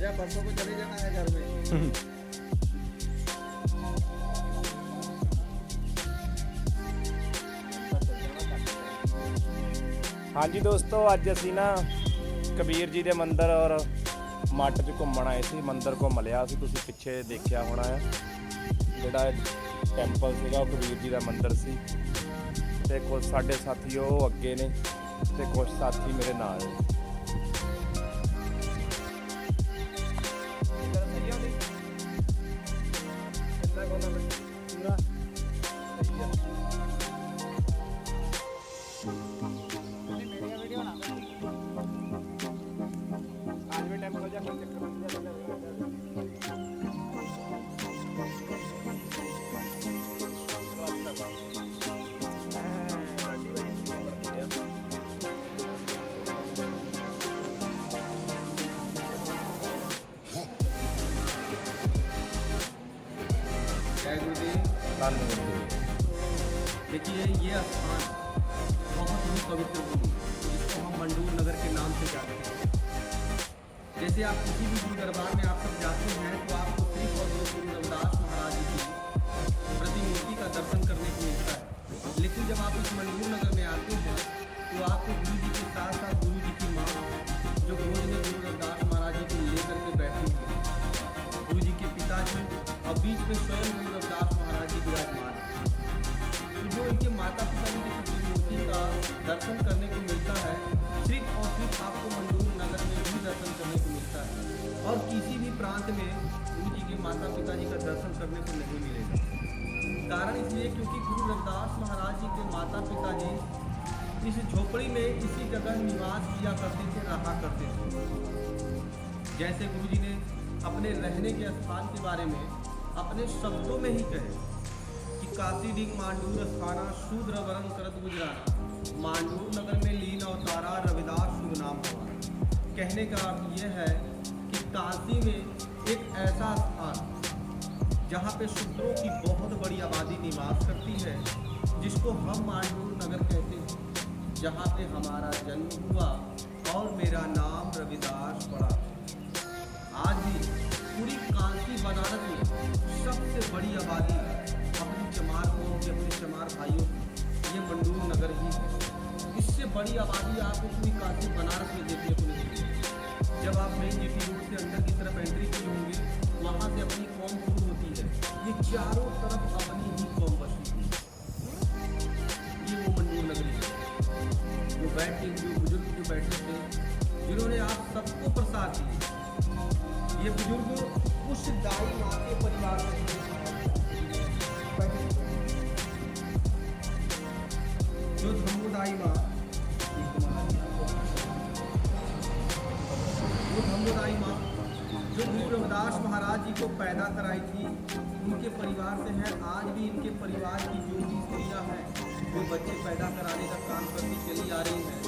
आजा, परसों को चले जाना है घर में। हाँ जी दोस्तों, अज असी ना कबीर जी के मंदिर और मठ च घूमन आए थे। मंदिर घूम लिया सी, तुसीं पिछे देखिया होना है। जिहड़ा टैंपल सीगा कबीर जी का मंदिर सी, ते कुछ साडे साथी वो अगे ने ते कुछ साथी मेरे नाल ने। देखिए ये स्थान बहुत ही पवित्र भूमि जिसको हम मंडूर नगर के नाम से जानते हैं। जैसे आप किसी भी गुरु दरबार में आप सब जाते हैं तो आपको सिर्फ और सिर्फ गुरु रविदास महाराज जी की प्रतिमूर्ति का दर्शन करने को मिलता है। लेकिन जब आप इस मंडूर नगर में आते हैं तो आपको गुरु जी के साथ साथ गुरु जी की माँ जो गोद में गुरु रविदास महाराज जी को लेकर के बैठी हुई, गुरु जी के पिताजी और बीच में स्वयं गुरु रविदास महाराज जी विराजमान है। जो इनके माता पिता जी की प्रतिमूर्ति का दर्शन करने को मिलता है, सिर्फ और सिर्फ आपको मंडूर नगर में ही दर्शन करने को मिलता है और किसी भी प्रांत में गुरु जी के माता पिता जी का दर्शन करने को नहीं मिलेगा। कारण इसलिए क्योंकि गुरु रविदास महाराज जी के माता पिता जी इस झोपड़ी में इसी जगह निवास किया करते थे, रहा करते थे। जैसे गुरु जी ने अपने रहने के स्थान के बारे में अपने शब्दों में ही कहे, काशी डिग मांडूर स्थाना शूद्र वरन करत गुजराना, मांडूर नगर में लीन अवतारा रविदास शुभ नाम हुआ। कहने का अर्थ यह है कि काशी में एक ऐसा स्थान जहाँ पे शूद्रों की बहुत बड़ी आबादी निवास करती है, जिसको हम मांडूर नगर कहते हैं, जहाँ पे हमारा जन्म हुआ और मेरा नाम रविदास पड़ा। आज भी पूरी काशी बनारस में सबसे बड़ी आबादी अपनी चमार को, अपने चमार भाइयों ये मंडूर नगर ही है। इससे बड़ी आबादी आपको पूरी काशी बनारस में देखने को मिलेगी। जब आप मेन जीटी रोड से अंदर की तरफ एंट्री किए होंगे, वहाँ से अपनी कौम शुरू होती है। ये चारों तरफ अपनी ही कौम बसी हुई है। ये वो मंडूर नगरी है जो बैठे हुए बुजुर्ग जो बैठे थे, जिन्होंने आप सबको प्रसाद दिए। ये बुजुर्ग उस दाई माँ के परिवार से जो धम्मोदाई माँ, वो धम्मोदाई माँ जो गुरु रविदास महाराज जी को पैदा कराई थी, उनके परिवार से हैं। आज भी इनके परिवार की जो भी स्त्रियाँ हैं वे बच्चे पैदा कराने का काम करती चली आ रही हैं।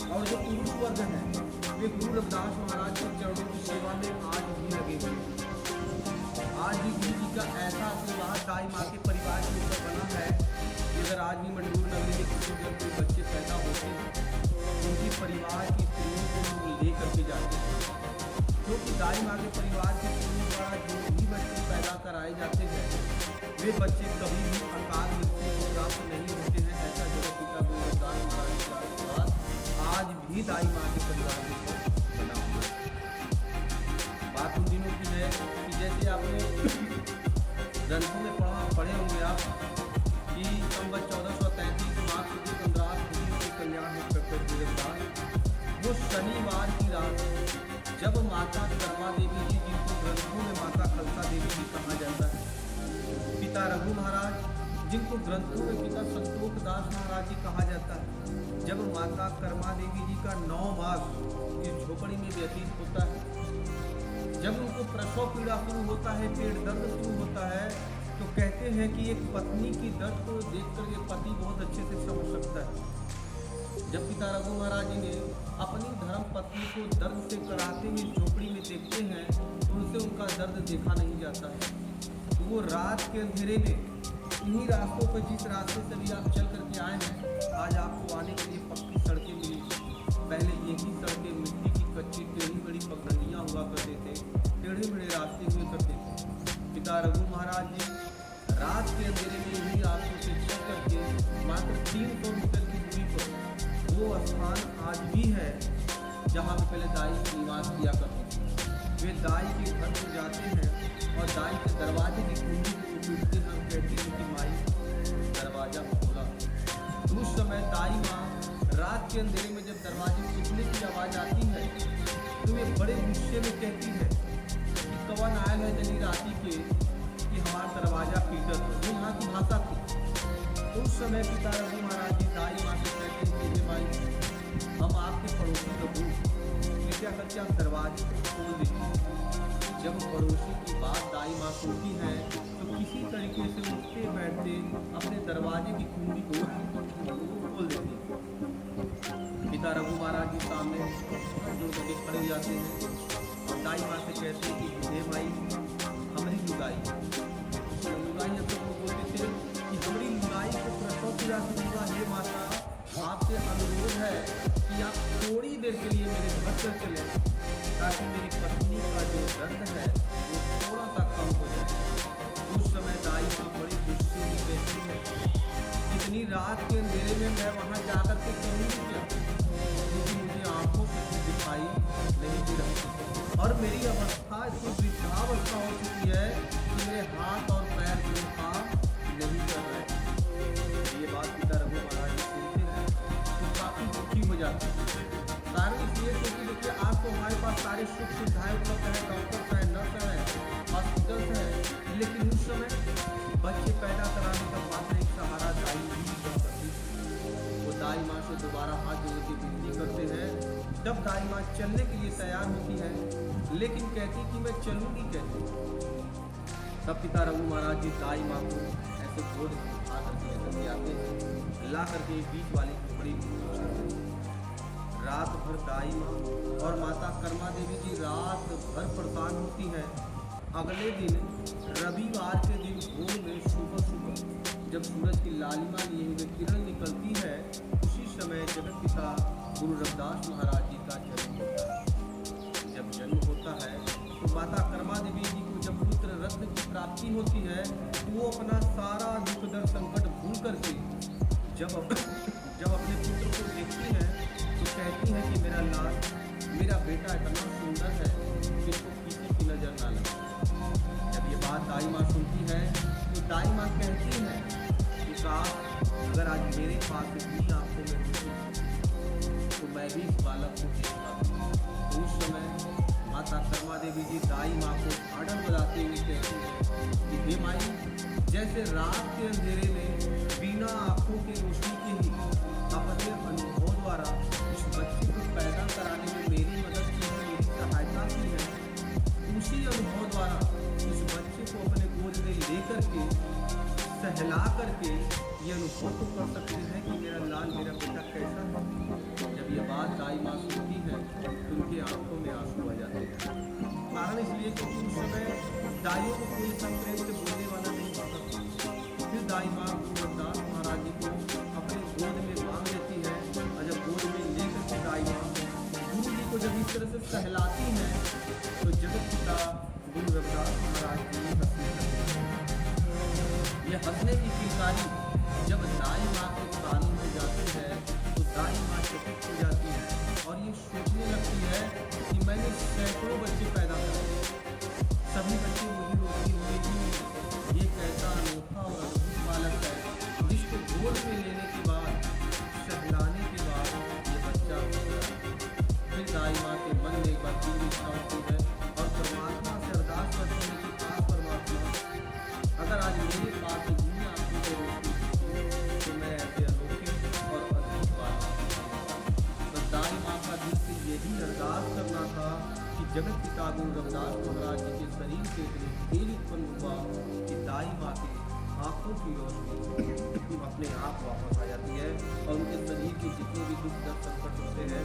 और जो पुरुष वर्ग है वे गुरु रविदास महाराज के चरणों की सेवा में आज भी लगे हुए हैं। आज भी गुरु जी का ऐसा आशीर्वाद दाई माँ के परिवार के ऊपर बना है कि अगर आज भी मंडूर नगरी में किसी जब कोई बच्चे पैदा होते हैं, उनके परिवार की स्त्रियों को लोग ले करके जाते हैं, क्योंकि दाई माँ के परिवार के स्त्रियों द्वारा जो भी बच्चे पैदा कराए जाते हैं, वे बच्चे कभी भी अकाल मृत्यु को प्राप्त नहीं होते हैं। ऐसा जगत पिता गुरु रविदास महाराज का आशीर्वाद आज भी दाई माँ के परिवार के ऊपर बना हुआ है। बात उन दिनों की है कि जैसे आपने ग्रंथों में पढ़े होंगे आप कि संवत 1433 मार्च शुक्ल 15 के कल्याण में प्रकट हुए बाद वो शनिवार की रात जब माता कर्मा देवी जी, जिनको ग्रंथों में माता खलसा देवी जी कहा जाता है, पिता रघु महाराज जिनको ग्रंथों में पिता संतोष दास महाराज जी कहा जाता है, जब माता कर्मा देवी जी का 9 मास इस झोपड़ी में व्यतीत होता है, जब उनको प्रसव पीड़ा शुरू होता है, पेट दर्द शुरू होता है, तो कहते हैं कि एक पत्नी की दर्द को देखकर ये पति बहुत अच्छे से समझ सकता है। जब पिता रघु महाराज जी ने अपनी धर्म पत्नी को दर्द से कराते हुए झोपड़ी में देखते हैं तो उनसे उनका दर्द देखा नहीं जाता है। तो वो रात के अंधेरे में इन्हीं रास्तों पर, जिस रास्ते से भी आप चल करके आए हैं, आज आपको आने के लिए पक्की सड़कें मिली। पहले यही सड़कें मिट्टी की कच्ची टेढ़ी बड़ी पगडंडियाँ हुआ करते थे। स्थान आज भी है जहाँ पे पहले दाई निवास किया करते थे। वे दाई के घर को जाते हैं और दाई के दरवाजे की कुंडी को पीटते हैं और कहते हैं कि माई दरवाजा खोला। उस समय दाई माँ रात के अंधेरे में जब दरवाजे टूटने की आवाज़ आती है तो वे बड़े गुस्से में कहती है कि कवन आयल है जनी राती के कि हमारा दरवाजा पीटत हो। जो यहाँ की भाषा थी। उस समय पिता रघु महाराज जी दाई माँ से कहते हैं कि हे माई हम आपके पड़ोसी रघु कृपया करके आप दरवाजे को खोल दीजिए। जब पड़ोसी की बात दाई माँ सुनती है तो किसी तरीके से उठते बैठते अपने दरवाजे की कुंडी को खोल देती है। पिता रघु महाराज जी सामने जोड़ करके खड़े हो जाते हैं और दाई माँ से कहते हैं कि हे माई हमारी लुगाई अब तक बोलते थे कि हमारी लुगाई को प्रसव पूजा से होगा। हे माता आपसे अनुरोध है कि आप थोड़ी देर के लिए मेरे घर पर चले ताकि मेरी पत्नी का जो दर्द है वो थोड़ा सा कम हो जाए। उस समय दाई माँ बड़ी गुस्से में कहती है इतनी रात के अंधेरे में मैं वहाँ जाकर के करूँगी क्या, क्योंकि मुझे आंखों से दिखाई नहीं दे रही और मेरी अवस्था इतनी वृद्धावस्था हो चुकी है कि मेरे हाथ और पैर जो काम नहीं कर रहे। ये बात पिता रघु महाराज जी सुनते हैं तो काफ़ी दुखी हो जाते हैं। कारण इसलिए क्योंकि देखिए आज तो हमारे पास सारी सुख सुविधाएं उपलब्ध है, डॉक्टर है, नर्स है, हॉस्पिटल है, लेकिन उस समय बच्चे पैदा कराने का मात्र एक सहारा दाई ही करती थी। वो दाई माँ से दोबारा हाथ जोड़ के विनती करते हैं। जब दाई माँ चलने के लिए तैयार होती है लेकिन कहती कि मैं चलूँगी कैसे। तब पिता रघु महाराज जी दाई माँ को ऐसे गोद उठा करके लेकर के आते हैं, ला करके बीच वाली झोपड़ी में पहुँचाते हैं। रात भर दाई माँ और माता कर्मा देवी जी रात भर परेशान होती है। अगले दिन रविवार के दिन भोर में सुबह सुबह जब सूरज की लालिमा लिए हुए किरण निकलती है उसी समय जगत पिता गुरु रविदास महाराज जी का जन्म होता है। जब जन्म होता है तो माता कर्मा देवी जी को जब पुत्र रत्न की प्राप्ति होती है तो वो अपना सारा दुख दर्द संकट भूल करके जब अपने पुत्र को देखती है तो कहती है कि मेरा लाल मेरा बेटा इतना सुंदर है कि इसको किसी की नज़र ना लगे। जब ये बात दाई माँ सुनती है तो दाई माँ कहती है कि काश अगर आज मेरे पास इतनी आंखों में होती तो मैं भी इस बालक को देख पाती। उस समय माता कर्मा देवी जी दाई माँ को आडर बजाते हुए कहती है कि हे माई जैसे रात के अंधेरे में बिना आँखों के रोशनी के ही अपने अनुभव द्वारा इस बच्चे को पैदा कराने में मेरी मदद की है, मेरी सहायता की है, उसी अनुभव द्वारा इस बच्चे को अपने गोद में ले करके सहला करके ये अनुभव तो कर सकते हैं कि मेरा लाल मेरा बेटा कैसा है। जब ये बात दाई माँ सुनती है तो उनकी आंखों में आंसू आ जाते हैं। कारण इसलिए क्योंकि उस समय दाइयों को कोई संप्रेम से बोलने वाला नहीं होता। फिर दाई माँ गुरु रविदास महाराज जी को अपने गोद में मांग लेती है और जब गोद में लेकर के दाई माँ गुरु जी को जब इस तरह से सहलाती है तो जगत पिता गुरु रविदास महाराज जी हंसने लगते हैं। ये हंसने की किलकारी जब दाई माँ के कानों में जाती है तो दाई माँ चकित हो जाती है और ये सोचने लगती है कि मैंने सैकड़ों बच्चे पैदा करे, सभी बच्चे मुझे रोटी मिलेगी। ये कैसा अनोखा और अद्भुत बालक है जिसको गोद में लेने के बाद सहलाने के बाद ये बच्चा हो गया। फिर दाई माँ के मन में एक बार तीव्र इच्छा होती है और परमात्मा से अरदास करते हैं कि आप परमात्मा अगर आज मेरे पास दुनिया आपको रोटी तो मैं ऐसे अनोखे और अद्भुत बालक। तो दाई माँ का दिल से यही अरदास करना था कि जगत पिता गुरु रविदास महाराज जी के शरीर से इतनी तेज उत्पन्न हुआ कि दाई माँ के आँखों की रोशनी अपने आप वापस आ जाती है और उनके शरीर के जितने भी दुख दर्द संकट होते हैं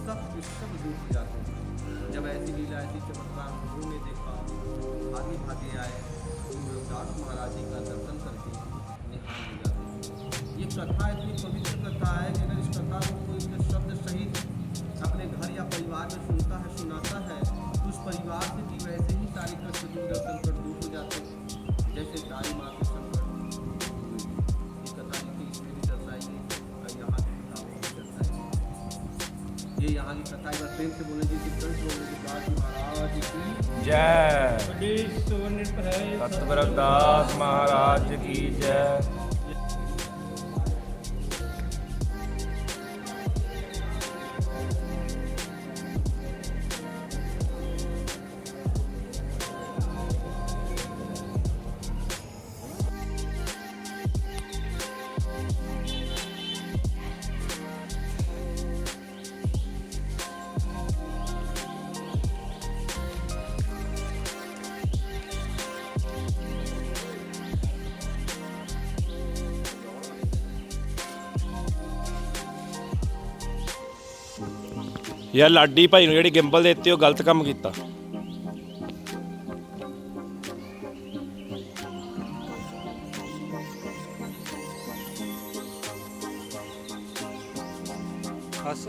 सब के सब दूर हो जाते हैं। जब ऐसी लीला ऐसी चमत्कार गुरु ने देखा भागे भागे आए गुरु रविदास महाराज जी का दर्शन करके निहाल हो जाते हैं। ये कथा इतनी पवित्र कथा है कि अगर इस कथा को कोई इसके शब्द सहित अपने घर या परिवार में सुनता है सुनाता है तो उस परिवार से भी वैसे ही सारी कष्ट दुख संकट दूर हो जाते हैं जैसे दाई माँ के संकट। ये कथा लिखी इसमें भी दर्शाई गई और यहाँ की किताबों में दर्शाई गई। ये यहाँ की कथा। एक बार प्रेम से बोले जी रविदास महाराज की जय। संत रविदास महाराज की जय। ਯਾਰ ਲਾਡੀ ਭਾਈ ਨੂੰ ਜਿਹੜੀ ਗਿੰਬਲ ਦਿੱਤੀ ਉਹ ਗਲਤ ਕੰਮ ਕੀਤਾ। हस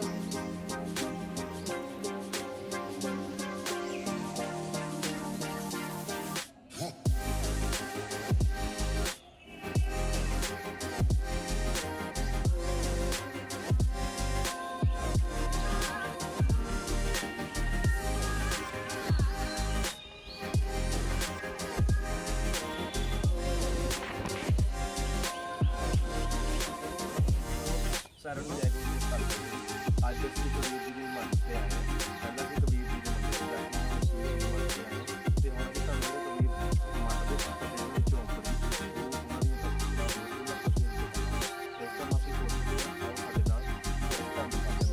ਸਾਰਿਆਂ ਨੂੰ ਜੈ ਗੁਰੂ ਜੀ ਫਤਿਹ। ਅੱਜ ਅਸੀਂ ਕਬੀਰ ਜੀ ਦੀ ਮੱਤ ਤੇ ਆਏ ਹਾਂ। ਪਹਿਲਾਂ ਅਸੀਂ ਕਬੀਰ ਜੀ ਦੇ ਮੰਦਰ ਤੇ ਆਏ ਹਾਂ ਤੇ ਹੁਣ ਅਸੀਂ ਤੁਹਾਨੂੰ ਕਬੀਰ ਮੱਤ ਦੇ ਪੱਤੇ ਦੇ ਝੌਂਪੜੀ ਉਹਨਾਂ ਦੀਆਂ ਤਸਵੀਰਾਂ ਇਸ ਤੋਂ ਅਸੀਂ ਸੋਚਦੇ ਹਾਂ ਆਓ ਸਾਡੇ ਨਾਲ ਧੰਨ ਕਰਦੇ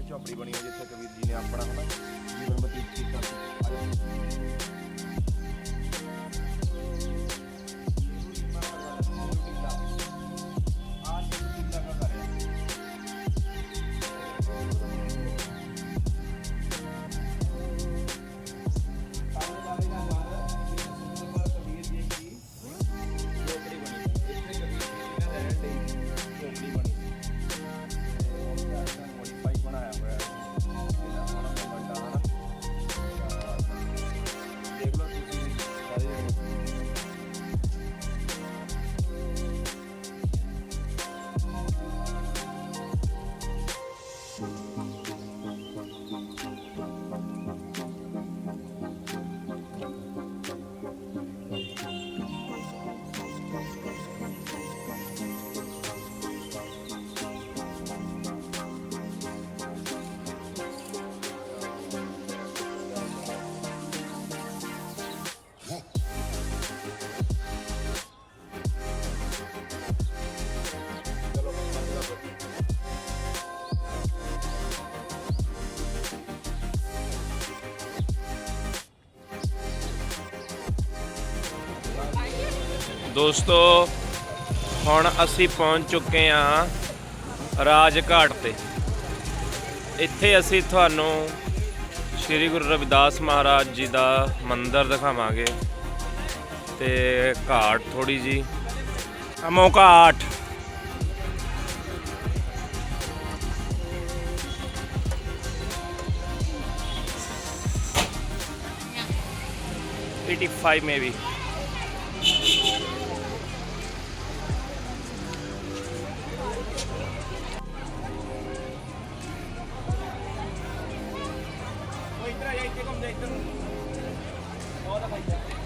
ਝੌਂਪੜੀ ਬਣੀ ਹੋਈ ਜਿੱਥੇ ਕਬੀਰ ਜੀ ਨੇ ਆਪਣਾ ਹਨਾ ਜੀਵਨ ਬਤੀਤ ਕੀਤਾ ਸੀ। ਦੋਸਤੋ ਹੁਣ ਅਸੀਂ ਪਹੁੰਚ ਚੁੱਕੇ ਹਾਂ ਰਾਜਘਾਟ ਤੇ। ਇੱਥੇ ਅਸੀਂ ਤੁਹਾਨੂੰ ਸ਼੍ਰੀ ਗੁਰੂ ਰਵਿਦਾਸ ਮਹਾਰਾਜ ਜੀ ਦਾ ਮੰਦਿਰ ਦਿਖਾਵਾਂਗੇ ਤੇ ਘਾਟ ਥੋੜੀ ਜੀ ਅਮੋ ਘਾਟ। $85 maybe. इधर आ जा, इतने कम जा इधर। बहुत है भाई।